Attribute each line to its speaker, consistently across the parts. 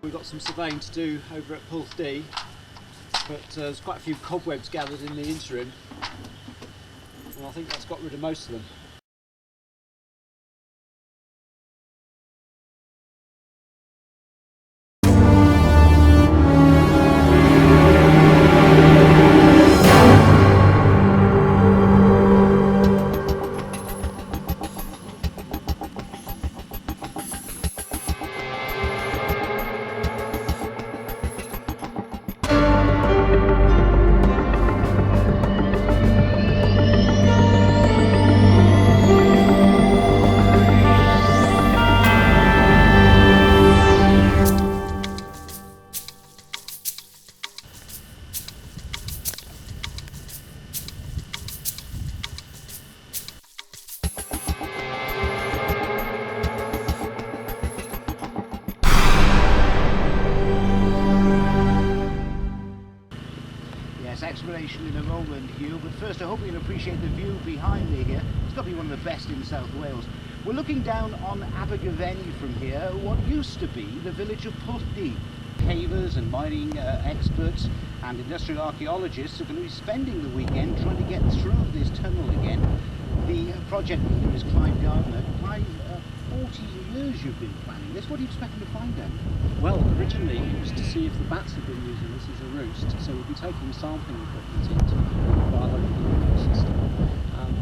Speaker 1: we've got some surveying to do over at Pwll, but there's quite a few cobwebs gathered in the interim, and I think that's got rid of most of them.
Speaker 2: Excavation in a moment, Hugh, but first I hope you can appreciate the view behind me here. It's got to be one of the best in South Wales. We're looking down on Abergavenny from here, what used to be the village of Pwll. Cavers and mining experts and industrial archaeologists are going to be spending the weekend trying to get through this tunnel again. The project leader is Clive Gardner. Clive, 40 years you've been planning this. What are you expecting to find then?
Speaker 1: Well, originally it was to see if the bats have been using this as a roost, so we'll be taking sampling equipment into the biological ecosystem.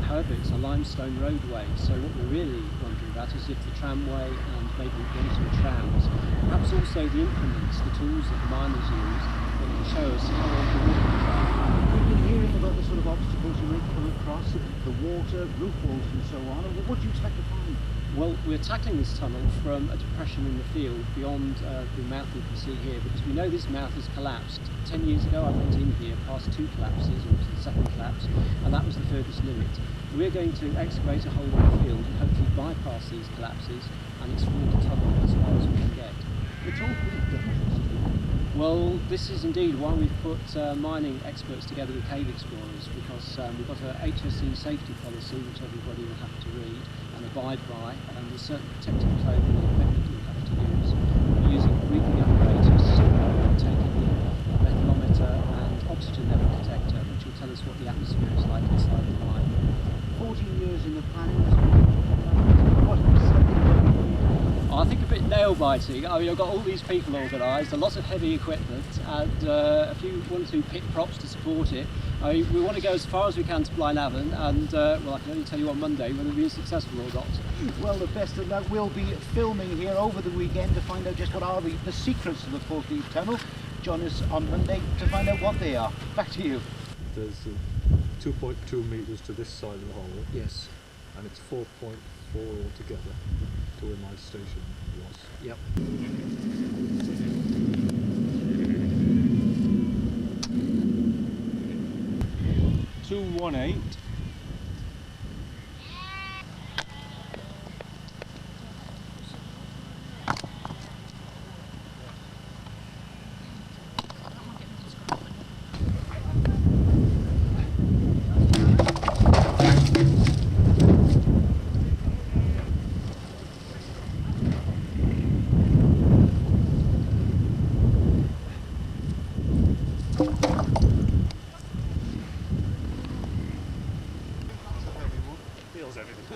Speaker 1: However, it's a limestone roadway, so what we're really wondering about is if the tramway and maybe one or two trams, perhaps also the implements, the tools that the miners use, that can show us how old the river is.
Speaker 2: We've been hearing about the sort of obstacles you may come across, the water, roof walls and so on. What do you expect to find?
Speaker 1: Well, we're tackling this tunnel from a depression in the field beyond the mouth you can see here, because we know this mouth has collapsed. 10 years ago I went in here past 2 collapses, or to the second collapse, and that was the furthest limit. We're going to excavate a hole in the field and hopefully bypass these collapses and explore the tunnel as far as we can get.
Speaker 2: It's all pretty dangerous.
Speaker 1: Well, this is indeed why we've put mining experts together with cave explorers, because we've got a HSE safety policy which everybody will have to read and abide by, and there's certain protective clothing and equipment you'll have to use. We're using breathing apparatus, taking the methylometer and oxygen level detector, which will tell us what the atmosphere is like inside the mine.
Speaker 2: 14 years in the planning, what
Speaker 1: I think a bit nail-biting. I mean, I've got all these people organised, a lot of heavy equipment, and one or two pit props to support it. I mean, we want to go as far as we can to Blaenavon, and well, I can only tell you on Monday whether we're successful or not.
Speaker 2: Well, the best of luck. We'll be filming here over the weekend to find out just what are the secrets of the Pwll tunnel. Join us on Monday to find out what they are. Back to you.
Speaker 3: There's 2.2 metres to this side of the hole.
Speaker 1: Yes.
Speaker 3: And it's 4.4 altogether to where my station was.
Speaker 1: Yep.
Speaker 3: 218. Feels everything.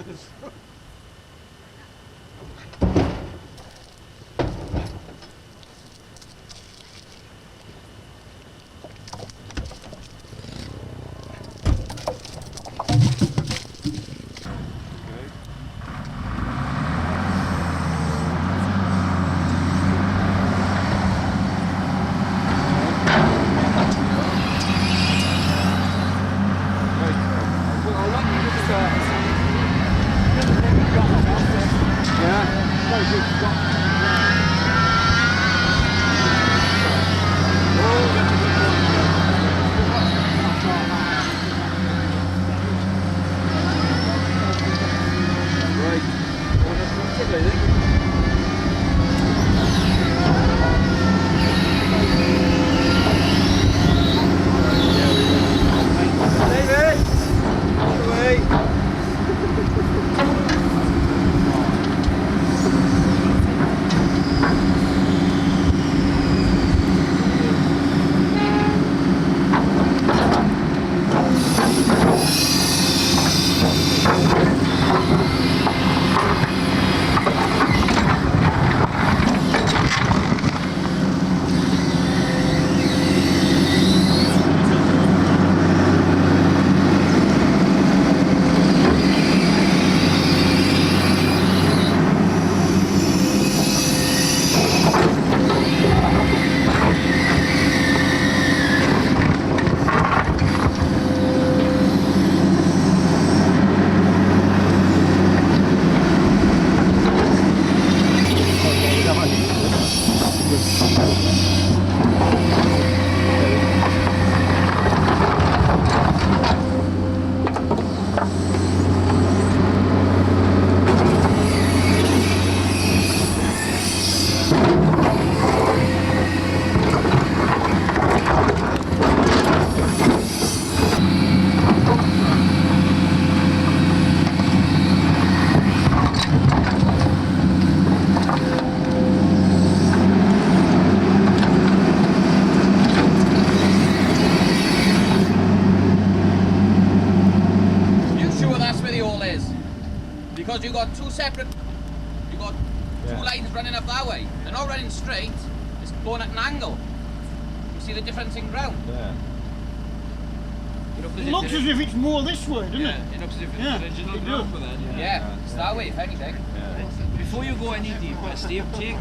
Speaker 4: because you've got two separate, you've got two lines running up that way. They're not running straight, it's going at an angle. You see the difference in ground?
Speaker 3: Yeah.
Speaker 5: It looks as if it's more this way, doesn't it?
Speaker 6: It looks as if it's
Speaker 5: Yeah,
Speaker 6: the original
Speaker 5: it
Speaker 6: ground
Speaker 5: does.
Speaker 6: for then.
Speaker 4: Yeah, it's that way if anything.
Speaker 6: Before you go any deeper, Steve, take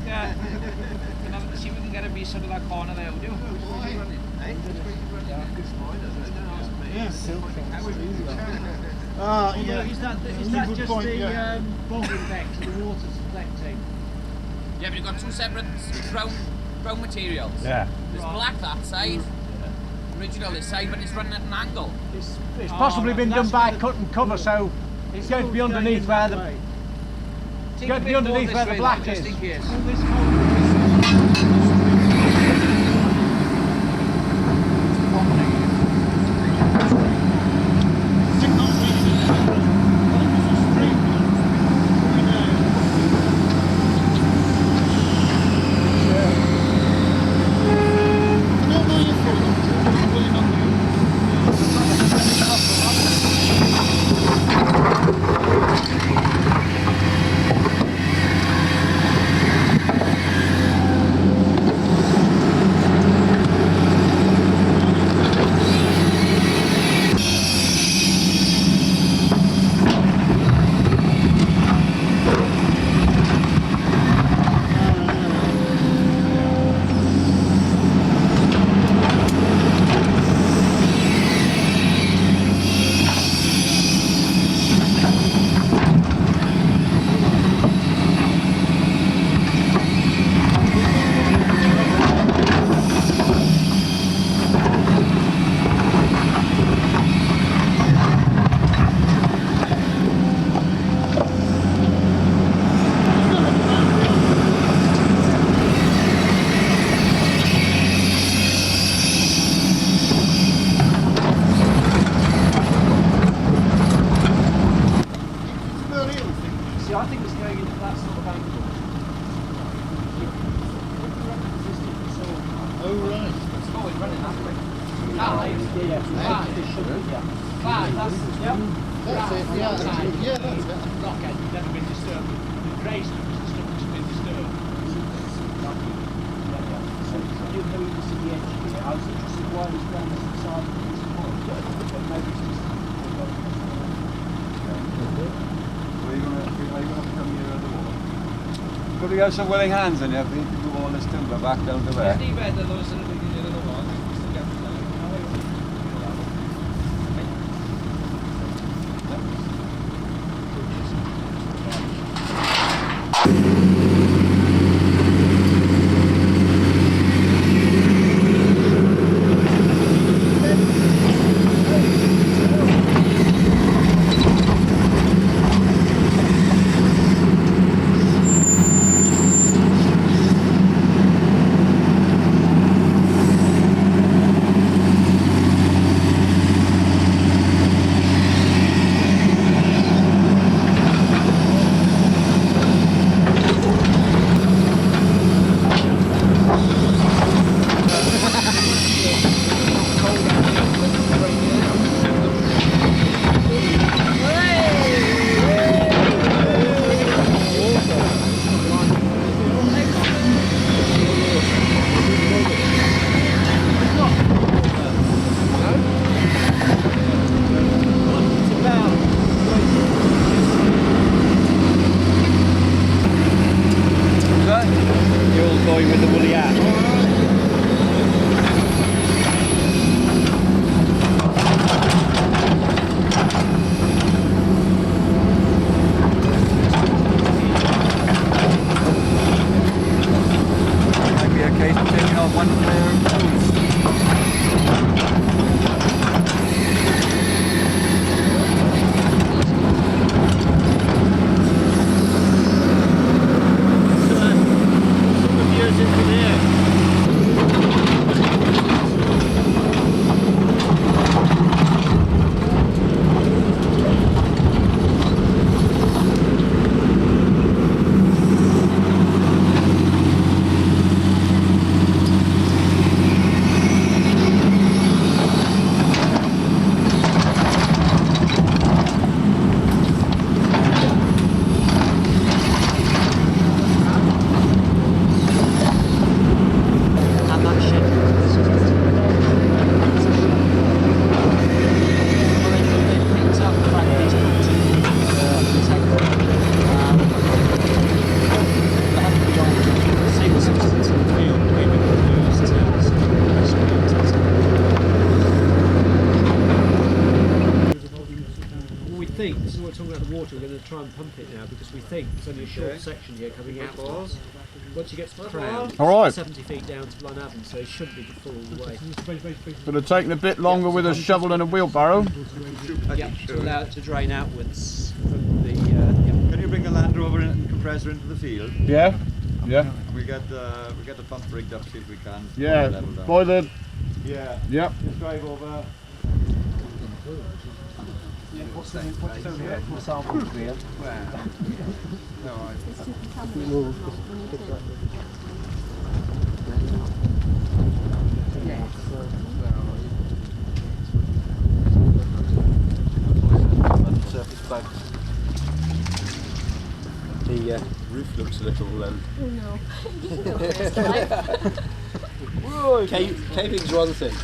Speaker 6: see if we can get a piece out of that corner there, would you?
Speaker 5: Yeah.
Speaker 1: Is that
Speaker 5: good
Speaker 1: just
Speaker 5: point,
Speaker 1: the
Speaker 5: yeah.
Speaker 1: bog effect, the water's collecting?
Speaker 4: Yeah, but you've got two separate brown materials.
Speaker 3: Yeah.
Speaker 4: There's black that side, original this side, but it's running at an angle.
Speaker 7: It's possibly been done by cut and cover, so it's going to be underneath where the going to be underneath where the black is.
Speaker 6: Just in case.
Speaker 1: See, I think it's going into that sort of angle.
Speaker 5: Oh, right.
Speaker 4: It's always running that way.
Speaker 1: Fine, that's, yep.
Speaker 5: That's it, yeah, that's it. Yeah, that's it.
Speaker 1: Blockhead, never been disturbed. The grey stuff is the stuff which has been disturbed. So you know you see the edge here. I was interested why it's down this side of this wall. But maybe it's just...
Speaker 3: Where are you going to come near the wall? Could we have some willing hands and you have to move all this timber back down to there?
Speaker 6: Steve had those in the beginning of the wall.
Speaker 7: the water, we're going to try and pump it now because we think there's only a short section here coming out. Once you get to the crown,
Speaker 5: All right.
Speaker 7: 70 feet down to Blaenavon, so it shouldn't be full all the way.
Speaker 5: Would have taken a bit longer with a shovel and a wheelbarrow.
Speaker 7: Yeah, to allow it to drain outwards from the.
Speaker 3: Can you bring a Land Rover and compressor into the field?
Speaker 5: Yeah. Yeah.
Speaker 3: We get the pump rigged up, see if we can.
Speaker 5: Yeah.
Speaker 3: Level down.
Speaker 5: By the.
Speaker 3: Yeah.
Speaker 5: Yep.
Speaker 3: Just drive over.
Speaker 7: What's the actual sample here?
Speaker 3: The roof looks a little
Speaker 1: Caving's one thing.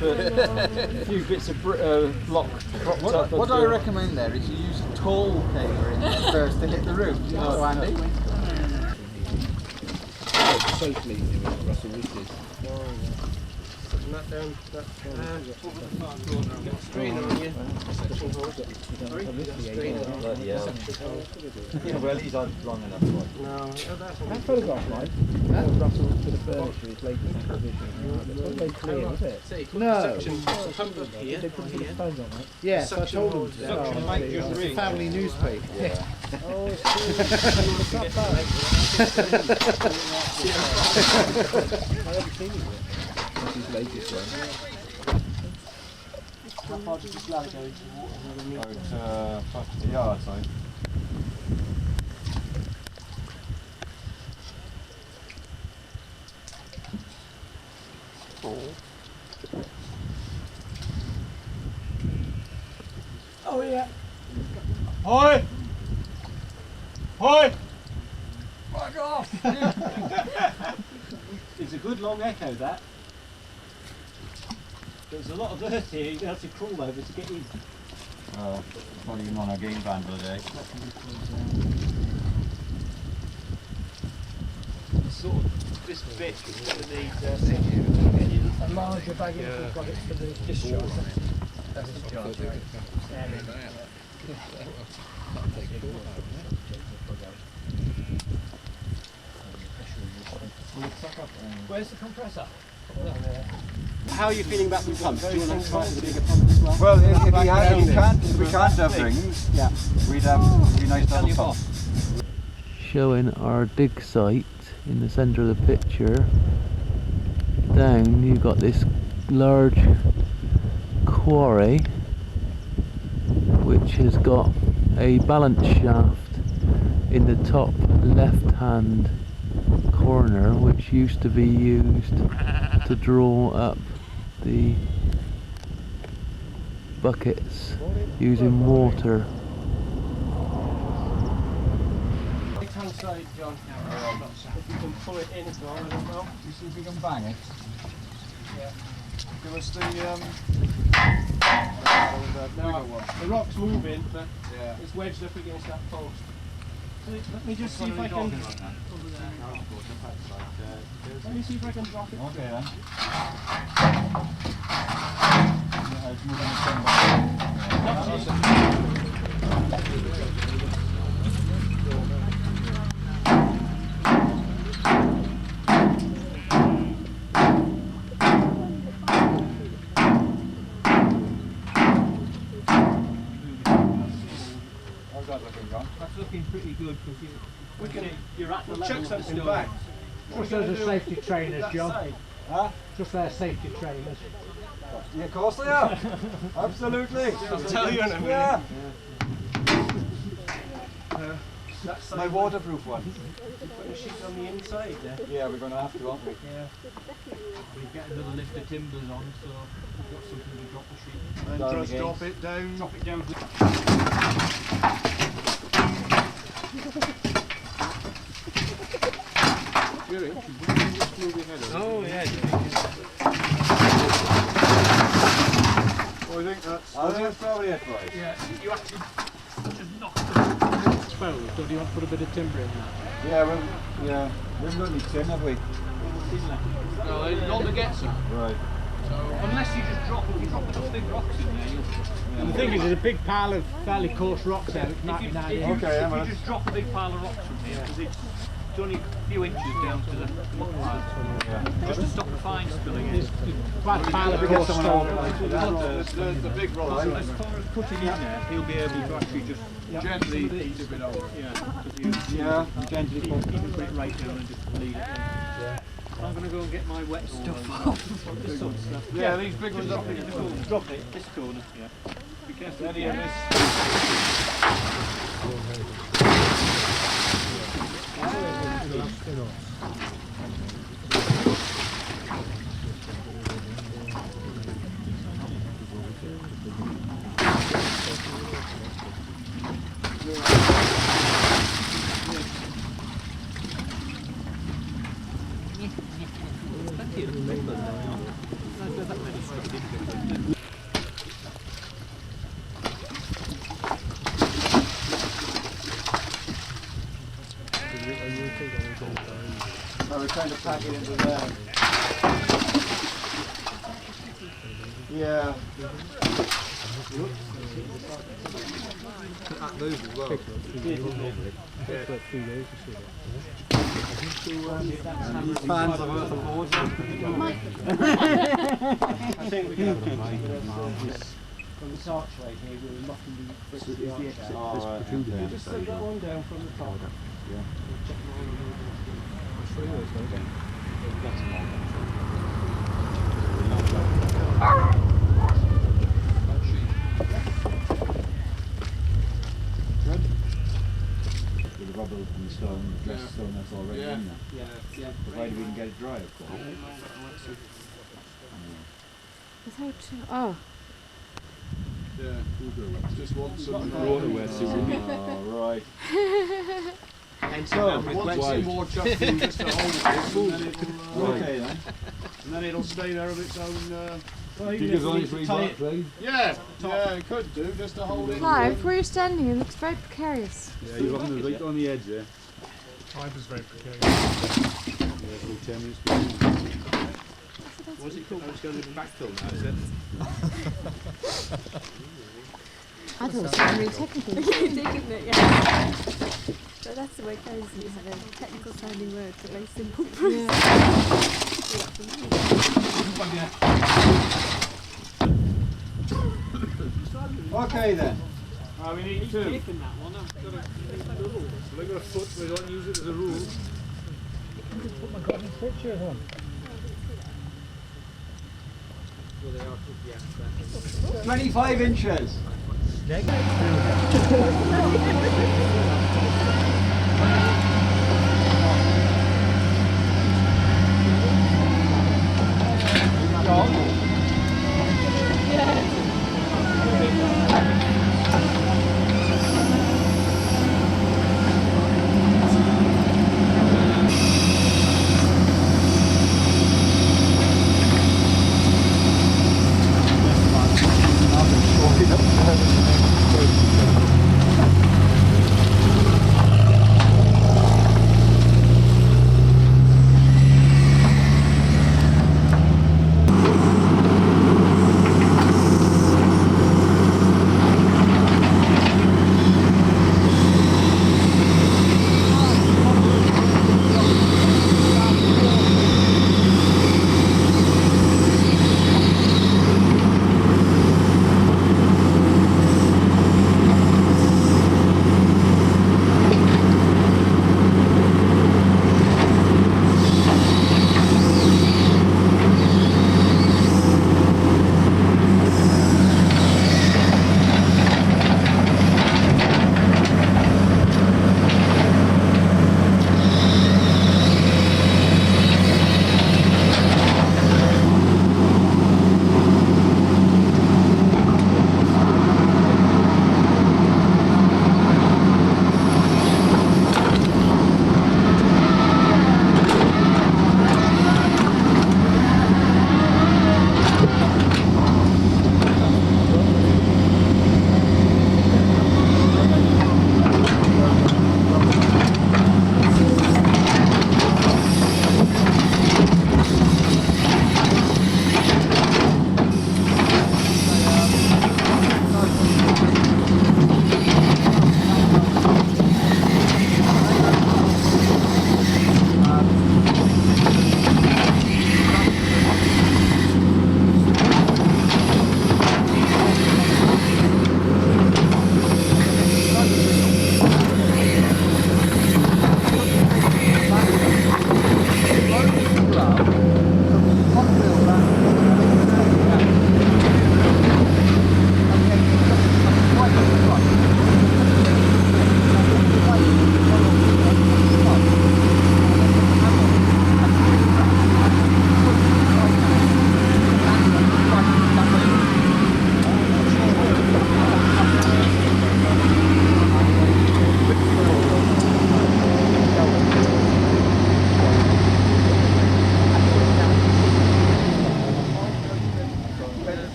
Speaker 1: A few bits of block propped up.
Speaker 8: What I recommend there is you use a tall cavering first to hit the roof. Oh, Andy.
Speaker 1: Safely, Russell, this is.
Speaker 3: well, he's on long enough for it.
Speaker 7: That photograph, right? Russell for the furniture is latest provision. It's very clear, was it?
Speaker 2: No.
Speaker 7: They put the stones on it.
Speaker 2: Yes, I told them to. It's a family newspaper.
Speaker 3: Yeah.
Speaker 7: Oh, it's cool. It's not bad. I haven't seen it yet. That's his latest one.
Speaker 1: How far does this ladder go into the water?
Speaker 3: About a yard, sorry.
Speaker 7: Oh, yeah.
Speaker 5: Hoi! Hoi!
Speaker 7: Fuck off!
Speaker 1: It's a good long echo, that. There's a lot of earth here, you're going to have to crawl over to get in.
Speaker 3: Not even on a game van today.
Speaker 1: Sort of, this bit is going to need
Speaker 7: A larger bag we've got it for the discharge.
Speaker 1: Where's the compressor? How are you feeling about the pump? Do you want to try the bigger pump as well?
Speaker 3: Well, if we can't have rings,
Speaker 1: yeah,
Speaker 3: it'd be nice to have a pump.
Speaker 9: Showing our dig site in the centre of the picture. Down you've got this large quarry which has got a balance shaft in the top left hand corner which used to be used to draw up the buckets using water.
Speaker 1: right hand side, John. If you can pull it in as well, I don't know.
Speaker 3: You see if we can bang it.
Speaker 1: Yeah.
Speaker 3: Give us the
Speaker 1: No, the rock's moving, but
Speaker 3: yeah.
Speaker 1: it's wedged up against that post. So let me just see if I can. Over there. Let me see if I can drop it.
Speaker 3: Okay then.
Speaker 1: That's looking pretty good because you're at the level.
Speaker 5: Chuck something back.
Speaker 7: Just those are safety trainers, John.
Speaker 3: Huh?
Speaker 7: Just their safety trainers.
Speaker 3: Yeah, of course they are. Absolutely.
Speaker 5: I'll tell you in a minute.
Speaker 3: Yeah.
Speaker 1: That's
Speaker 3: My waterproof one.
Speaker 1: putting a sheet on the inside there.
Speaker 3: Yeah, we're going to have to, aren't we?
Speaker 1: Yeah. We've got another lift of timbers on, so we've got something to drop the sheet.
Speaker 5: And
Speaker 3: Down
Speaker 5: just
Speaker 3: again.
Speaker 5: drop it down.
Speaker 1: Drop it down.
Speaker 5: Oh yeah. I think that's.
Speaker 3: I think that's probably it, right?
Speaker 1: Yeah, you actually just knock the exposed, or do you want to put a bit of timber in that?
Speaker 3: Yeah, well, yeah. We haven't got any tin, have we?
Speaker 1: No, not to get some.
Speaker 3: Right.
Speaker 6: Unless you just drop enough big rocks in there, you'll...
Speaker 7: And the thing is, there's a big pile of fairly coarse rocks there, which might be nice.
Speaker 6: If you just drop a big pile of rocks from here, because it's only a few inches down to the muck pile, just to stop the fine spilling in.
Speaker 7: There's quite a pile of coarse stone.
Speaker 3: The big rocks.
Speaker 6: As far as putting in there, he'll be able to actually just
Speaker 3: Gently eat a bit over.
Speaker 6: Yeah, gently put it right down and just leave it in. I'm going to go and get my wet stuff off. This sort of stuff.
Speaker 3: Yeah, these big ones up here.
Speaker 6: Drop it, this corner, yeah. Be careful.
Speaker 3: Any of this.
Speaker 8: I was trying to pack it into there. Yeah. That moves as well. Fans are worth a fortune.
Speaker 1: I think we can have a from this archway here, we're locking the bricks of the archway. Just take that one down from the top.
Speaker 3: With the rubble and the stone, the dressed stone that's already in there.
Speaker 1: Yeah.
Speaker 3: Provided we can get it dry, of course.
Speaker 10: Oh.
Speaker 3: Yeah, we'll do it. Just want some waterware to right.
Speaker 1: And
Speaker 3: So, want some more chuck food just to hold it, okay then.
Speaker 2: And then it'll stay there of its own.
Speaker 3: You give only 3 bucks, please?
Speaker 2: Yeah, it could do just to hold it.
Speaker 10: Clive, where you're standing, it looks very precarious.
Speaker 3: Yeah, you're right on the edge there.
Speaker 5: Time is very precarious.
Speaker 3: Yeah, 10 minutes.
Speaker 6: What's it called? It's going to be backfill now, is it?
Speaker 10: I thought it was something really technical.
Speaker 11: Isn't it? Yeah. So that's the way it goes. It's like a technical sounding word for very simple process.
Speaker 3: Okay then.
Speaker 6: We need two. We've got a foot, we don't use it as a rule.
Speaker 7: Put my garden picture on.
Speaker 3: 25 inches.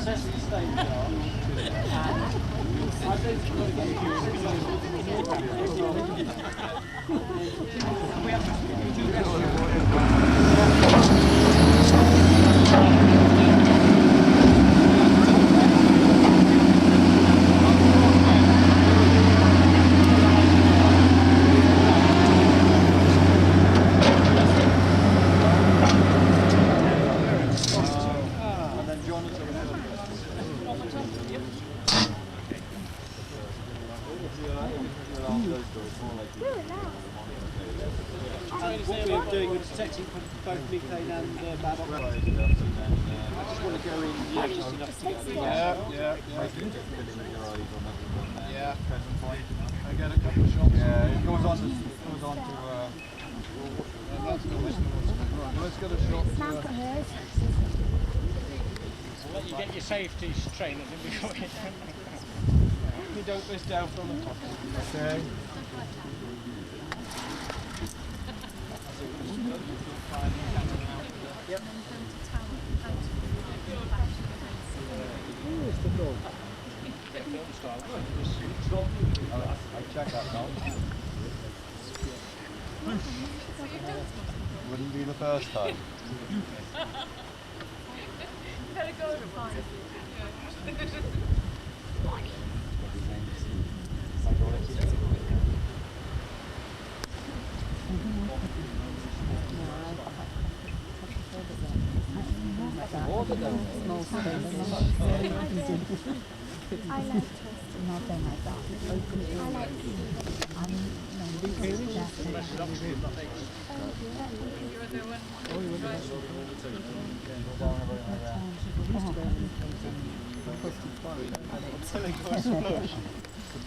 Speaker 1: assess the state of the art. I think we've got to get what we're doing, we're detecting both methane and bad oxygen. I just want to go in just enough to get the
Speaker 5: Yeah. I get a couple of shots.
Speaker 3: Yeah, it goes on to
Speaker 5: that's the list. Right, let's get a shot.
Speaker 7: I'll let you get your safety trainers in before you don't miss down from the top.
Speaker 3: Okay.
Speaker 1: Yep.
Speaker 3: I check that now. Wouldn't be the first time.
Speaker 11: Better go to find it. I like nothing like that. I like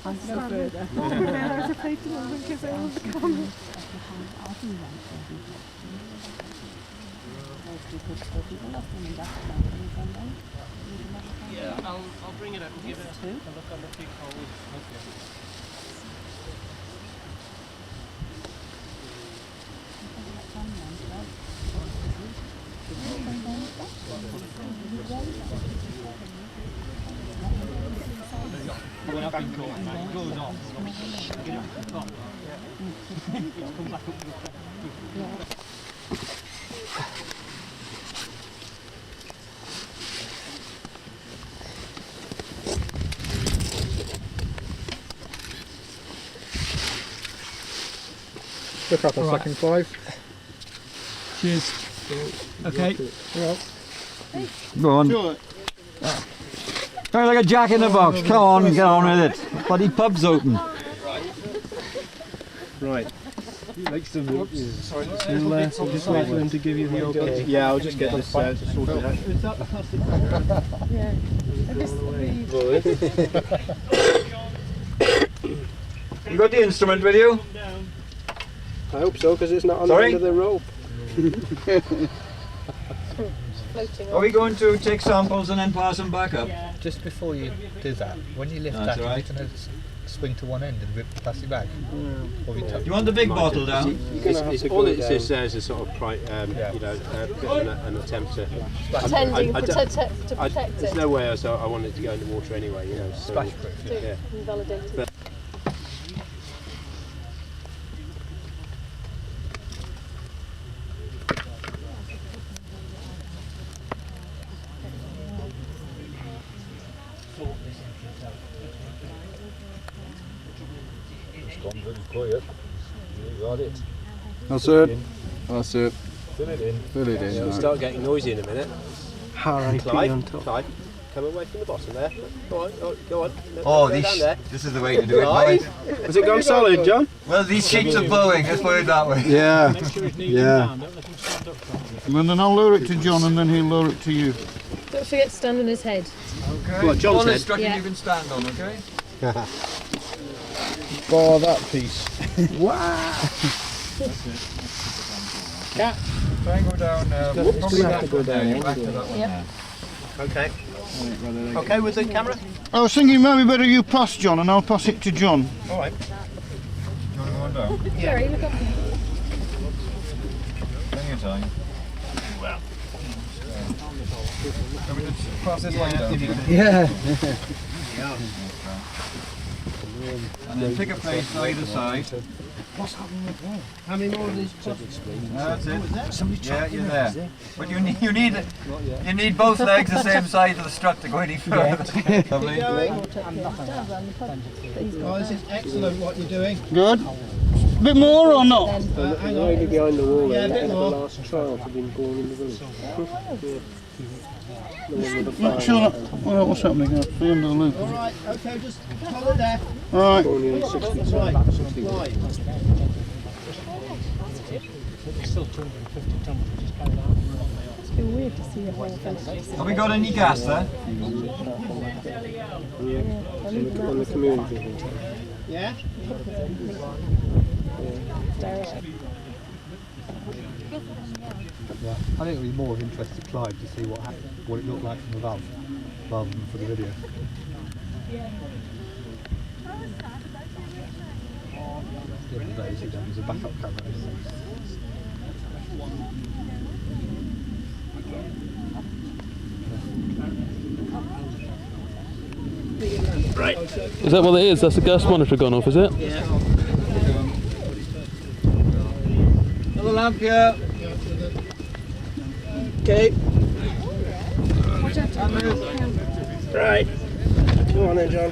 Speaker 11: I'm so further. I was afraid to move because I was coming.
Speaker 1: Yeah, I'll bring it up and give it a look on the big hole. When I've been caught, man, it goes off. Get it from the top. It's come back up to the top.
Speaker 5: Look up a second, Clive.
Speaker 1: Cheers. Okay.
Speaker 3: Go on. Sounds like a jack in the box. Come on, get on with it. Bloody pub's open.
Speaker 1: Right. He likes to move. Sorry, we'll just wait for him to give you the okay. Yeah, I'll just get this sorted out. Is that the plastic bag?
Speaker 11: Yeah.
Speaker 3: You got the instrument with you?
Speaker 1: I hope so, because it's not on
Speaker 3: Sorry?
Speaker 1: the end of the rope.
Speaker 3: Are we going to take samples and then pass them back up?
Speaker 12: Just before you do that, when you lift
Speaker 3: That's
Speaker 12: that,
Speaker 3: right.
Speaker 12: you're going to swing to one end and rip the plastic bag. Or
Speaker 3: You want the big bottle down?
Speaker 1: All it says there is a sort of, you know, an attempt to
Speaker 11: Pretending to protect it.
Speaker 1: There's no way else I want it to go in the water anyway, you know. So,
Speaker 12: Splash proof.
Speaker 1: yeah.
Speaker 11: Invalidated.
Speaker 5: That's it. That's it.
Speaker 8: Fill it in.
Speaker 5: Fill it in.
Speaker 1: It'll
Speaker 5: Right.
Speaker 1: start getting noisy in a minute. Clive, come away from the bottom there. Go on, go on.
Speaker 3: Oh,
Speaker 1: go down there.
Speaker 3: this is the way to do it.
Speaker 1: Clive. Has it gone solid, John?
Speaker 3: Well, these sheets are blowing, let's put it that way.
Speaker 5: Yeah.
Speaker 7: Make sure his knees
Speaker 5: Yeah.
Speaker 7: down, don't let him stand up properly.
Speaker 5: And then I'll lure it to John and then he'll lure it to you.
Speaker 11: Don't forget to stand on his head.
Speaker 3: Okay.
Speaker 1: What, John's
Speaker 3: All
Speaker 1: head?
Speaker 3: instructions
Speaker 11: Yeah.
Speaker 3: you can stand on, okay?
Speaker 5: Bar that piece.
Speaker 3: Try and go down, probably have to go down. Back to that one.
Speaker 11: Yep.
Speaker 1: Okay. Okay with the camera?
Speaker 5: I was thinking maybe better you pass John and I'll pass it to John.
Speaker 1: All right.
Speaker 3: You want to go on down?
Speaker 11: Jerry, look up.
Speaker 3: Plenty of time. Pass this line down.
Speaker 2: Yeah.
Speaker 3: And then pick a place to either side.
Speaker 2: How many more of these trucks?
Speaker 3: That's it. Yeah, you're there. But you need both legs the same size of the strut to go any further. Lovely.
Speaker 2: Oh, this is excellent what you're doing.
Speaker 5: Good. Bit more or not?
Speaker 2: Hang on.
Speaker 1: Behind the wall,
Speaker 2: Yeah, a bit more.
Speaker 1: last child had been born in the village.
Speaker 5: Not sure. Well, what's happening? At the end of the loop.
Speaker 2: All right, okay, just hold it there.
Speaker 5: All right.
Speaker 2: Right.
Speaker 6: It's still 250 tons, we just carried out.
Speaker 11: It's been weird to see a whole village.
Speaker 3: Have we got any gas there?
Speaker 1: On the community.
Speaker 2: Yeah?
Speaker 12: I think it would be more of interest to Clive to see what it looked like from above, rather than for the video. The other day, he done as a backup camera.
Speaker 9: Right. Is that what it is? That's the gas monitor gone off, is it?
Speaker 2: Yeah.
Speaker 3: Another lamp here.
Speaker 2: Okay.
Speaker 1: Right. Come on then, John.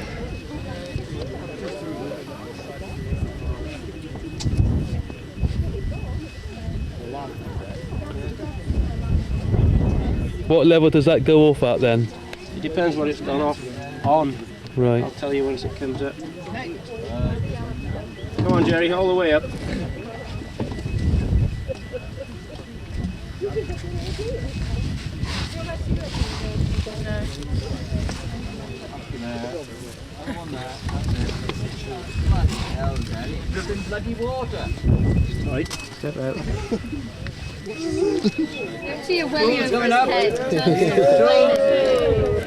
Speaker 1: What level does that go off at then?
Speaker 13: It depends what it's gone off on.
Speaker 9: Right.
Speaker 13: I'll tell you once it comes up. Come on, Jerry, all the way up.
Speaker 4: Dripping bloody water.
Speaker 13: Right, step out.
Speaker 11: See a welly over his head.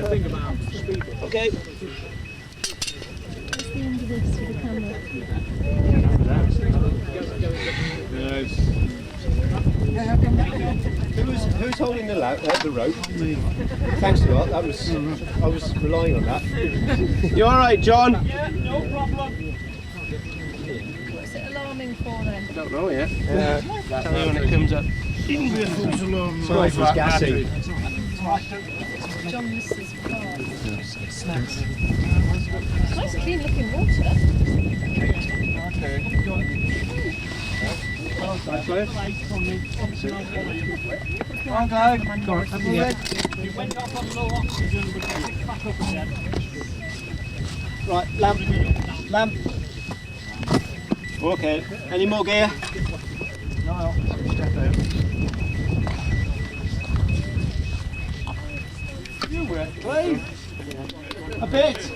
Speaker 13: Think about speed. Okay.
Speaker 11: What's the end of this for the camera?
Speaker 7: Who's holding the rope? Me. Thanks a lot. That was I was relying on that.
Speaker 13: You all right, John?
Speaker 11: Yeah, no problem. What's it alarming for then?
Speaker 13: Don't know yet. Tell you when it comes up.
Speaker 7: Sorry for gassy.
Speaker 11: John misses car. Nice clean looking water.
Speaker 13: Right, lamp. Okay, any more gear?
Speaker 7: No, step out.
Speaker 13: You were brave. A bit.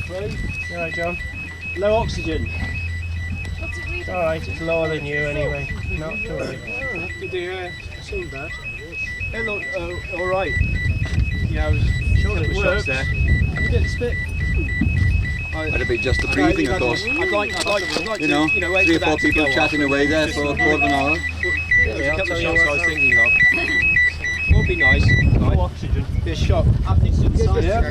Speaker 13: All right, John. Low oxygen.
Speaker 11: What's it reading?
Speaker 13: All right, it's lower than you anyway. Not to worry.
Speaker 7: Did they seem bad?
Speaker 13: It looked all right. Yeah, I was sure it was there. You didn't spit.
Speaker 3: That'd be just the breathing, of course.
Speaker 13: I'd like
Speaker 3: You know,
Speaker 13: to, wait
Speaker 3: 3 or
Speaker 13: for
Speaker 3: 4
Speaker 13: that to
Speaker 3: people
Speaker 13: go
Speaker 3: chatting
Speaker 13: off.
Speaker 3: away there for a quarter of an hour.
Speaker 13: There's a couple of shots I was thinking of. Would be nice. No oxygen. Be a shock.
Speaker 3: Yeah.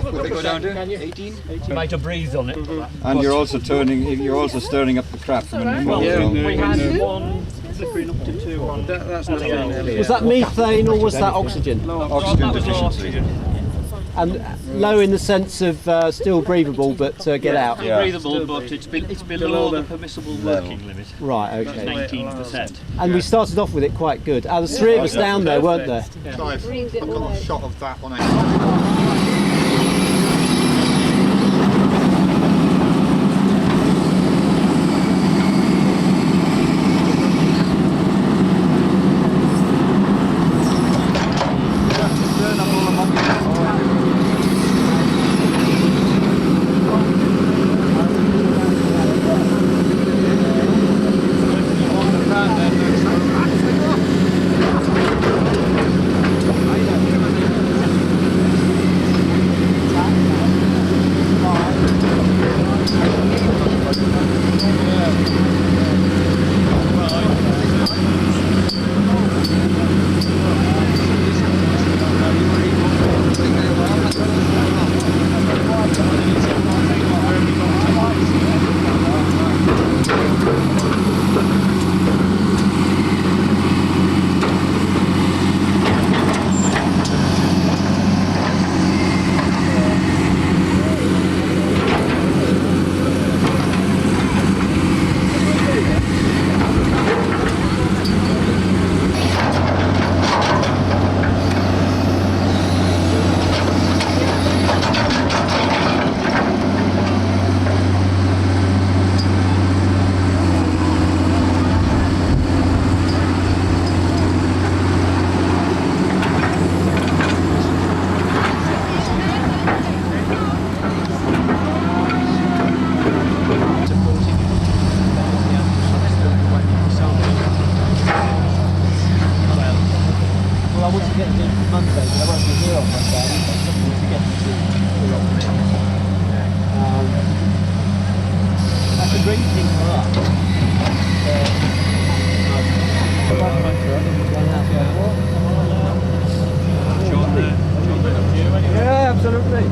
Speaker 3: What they go down to? 18?
Speaker 6: You might have breathed on it.
Speaker 3: And you're also stirring up the crap from an
Speaker 6: We had one flickering up to 2 on.
Speaker 13: That's not earlier.
Speaker 7: Was that methane or was that oxygen?
Speaker 3: oxygen deficiency.
Speaker 7: And low in the sense of still breathable but get out.
Speaker 3: Yeah.
Speaker 6: Breathable, but it's below the permissible working limit.
Speaker 7: Right, okay.
Speaker 6: 19%.
Speaker 7: And we started off with it quite good. There's 3 of us down there, weren't there?
Speaker 11: Breathe it
Speaker 12: I've
Speaker 11: all
Speaker 12: got a
Speaker 11: out.
Speaker 12: shot of that on it.
Speaker 13: drinking for
Speaker 3: Yeah, absolutely.